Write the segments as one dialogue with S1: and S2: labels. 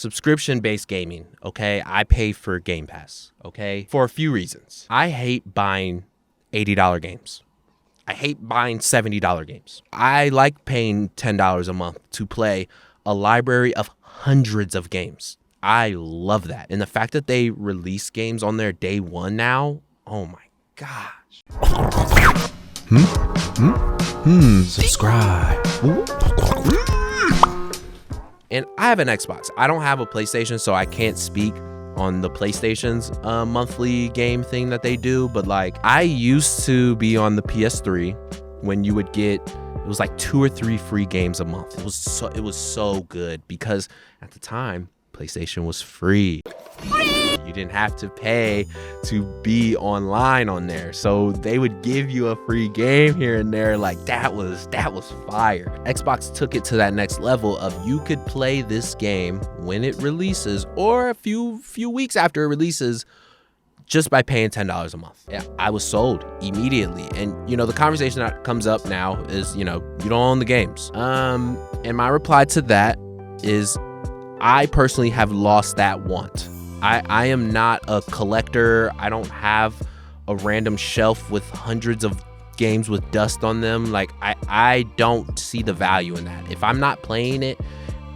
S1: subscription-based gaming, okay? I pay for Game Pass, okay? For a few reasons. I hate buying $80 games. I hate buying $70 games. I like paying $10 a month to play a library of hundreds of games. I love that. And the fact that they release games on their day one now, oh my gosh.
S2: Subscribe.
S1: And I have an Xbox. I don't have a PlayStation, so I can't speak on the PlayStation's monthly game thing that they do. But like, I used to be on the PS3 when you would get, it was like 2 or 3 free games a month. It was so good because at the time, PlayStation was free. You didn't have to pay to be online on there. So they would give you a free game here and there. Like that was fire. Xbox took it to that next level of you could play this game when it releases or a few weeks after it releases just by paying $10 a month. Yeah, I was sold immediately. And you know, the conversation that comes up now is, you know, you don't own the games. And my reply to that is I personally have lost that want. I am not a collector. I don't have a random shelf with hundreds of games with dust on them. Like I don't see the value in that. If I'm not playing it,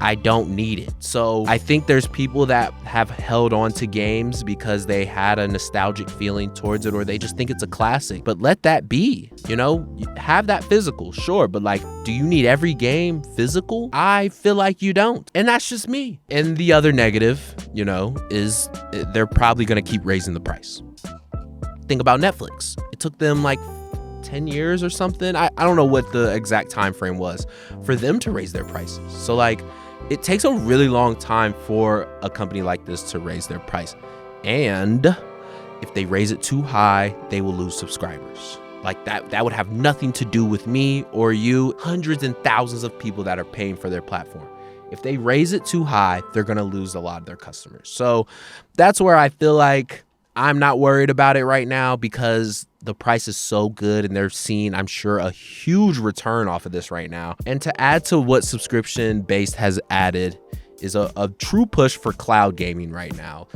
S1: I don't need it. So I think there's people that have held on to games because they had a nostalgic feeling towards it or they just think it's a classic. But let that be, you know, have that physical, sure. But like, do you need every game physical? I feel like you don't. And that's just me. And the other negative, you know, is they're probably going to keep raising the price. Think about Netflix. It took them like 10 years or something. I don't know what the exact time frame was for them to raise their prices. So like, it takes a really long time for a company like this to raise their price. And if they raise it too high, they will lose subscribers. Like that would have nothing to do with me or you, hundreds and thousands of people that are paying for their platform. If they raise it too high, they're going to lose a lot of their customers. So that's where I feel like I'm not worried about it right now because the price is so good and they're seeing, I'm sure, a huge return off of this right now. And to add to what subscription-based has added is a true push for cloud gaming right now.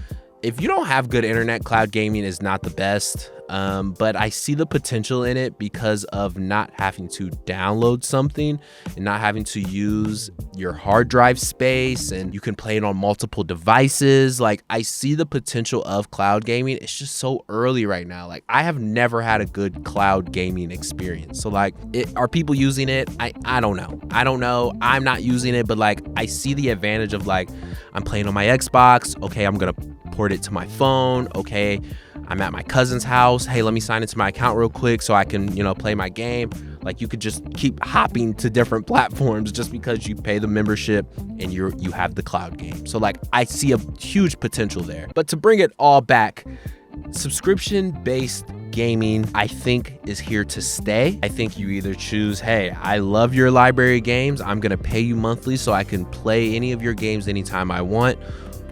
S1: If you don't have good internet, cloud gaming is not the best. But I see the potential in it because of not having to download something and not having to use your hard drive space, and you can play it on multiple devices. Like, I see the potential of cloud gaming. It's just so early right now. Like, I have never had a good cloud gaming experience. So like, are people using it? I don't know. I'm not using it, but like, I see the advantage of like, I'm playing on my Xbox. Okay, I'm gonna port it to my phone. Okay, I'm at my cousin's house. Hey, let me sign into my account real quick so I can, you know, play my game. Like, you could just keep hopping to different platforms just because you pay the membership and you have the cloud game. So like, I see a huge potential there. But to bring it all back, subscription-based gaming, I think, is here to stay. I think you either choose, hey, I love your library games. I'm gonna pay you monthly so I can play any of your games anytime I want.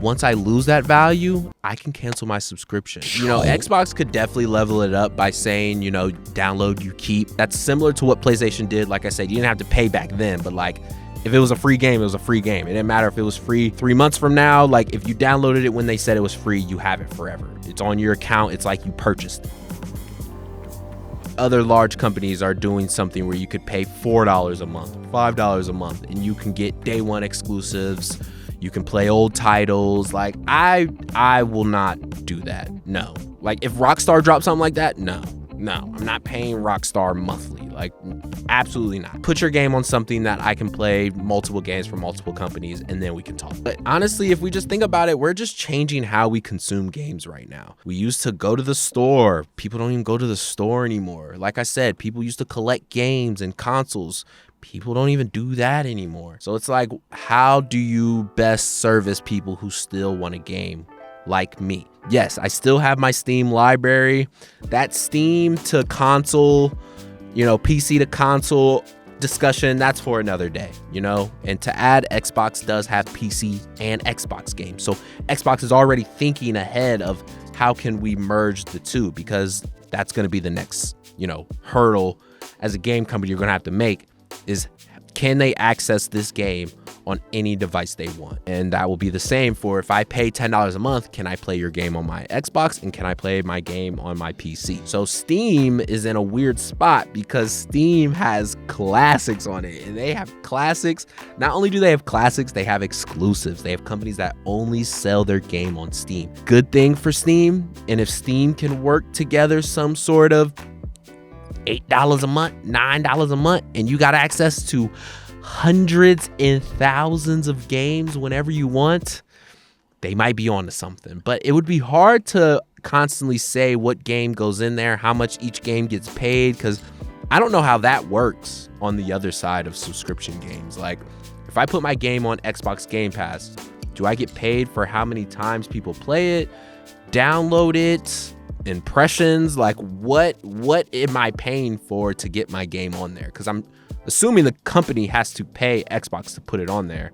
S1: Once I lose that value, I can cancel my subscription. You know, Xbox could definitely level it up by saying, you know, download, you keep. That's similar to what PlayStation did. Like I said, you didn't have to pay back then, but like, if it was a free game, it was a free game. It didn't matter if it was free 3 months from now. Like, if you downloaded it when they said it was free, you have it forever. It's on your account. It's like you purchased it. Other large companies are doing something where you could pay $4 a month, $5 a month, and you can get day one exclusives. You can play old titles. Like, I will not do that. No. Like, if Rockstar drops something like that, no, I'm not paying Rockstar monthly. Like, absolutely not. Put your game on something that I can play multiple games from multiple companies, and then we can talk. But honestly, if we just think about it, we're just changing how we consume games right now. We used to go to the store. People don't even go to the store anymore. Like I said, people used to collect games and consoles. People don't even do that anymore. So it's like, how do you best service people who still want a game like me? Yes, I still have my Steam library. That Steam to console, you know, PC to console discussion, that's for another day, you know? And to add, Xbox does have PC and Xbox games. So Xbox is already thinking ahead of how can we merge the two, because that's going to be the next, you know, hurdle as a game company you're going to have to make is, can they access this game on any device they want. And that will be the same for if I pay $10 a month, can I play your game on my Xbox and can I play my game on my PC? So Steam is in a weird spot because Steam has classics on it, and they have classics. Not only do they have classics, they have exclusives. They have companies that only sell their game on Steam. Good thing for Steam. And if Steam can work together some sort of $8 a month, $9 a month, and you got access to hundreds and thousands of games whenever you want, they might be onto something. But it would be hard to constantly say what game goes in there, how much each game gets paid, because I don't know how that works on the other side of subscription games. Like, if I put my game on Xbox Game Pass, do I get paid for how many times people play it, download it, impressions? Like, what am I paying for to get my game on there? Because I'm assuming the company has to pay Xbox to put it on there,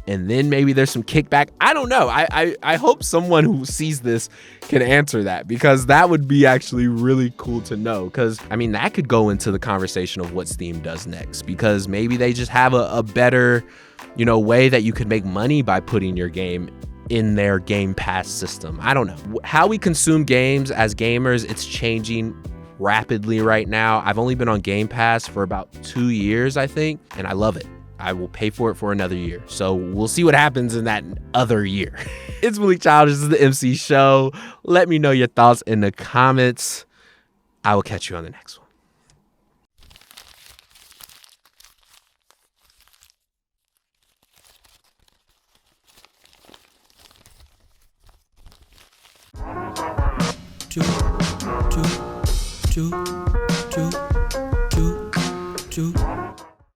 S1: and then maybe there's some kickback. I don't know. I hope someone who sees this can answer that, because that would be actually really cool to know. Because I mean, that could go into the conversation of what Steam does next, because maybe they just have a better, way that you could make money by putting your game in their Game Pass system. I don't know. How we consume games as gamers, it's changing rapidly right now. I've only been on Game Pass for about 2 years, I think, and I love it. I will pay for it for another year. So we'll see what happens in that other year. It's Malik Childish. This is the MC Show. Let me know your thoughts in the comments. I will catch you on the next one.
S2: Two, two, two.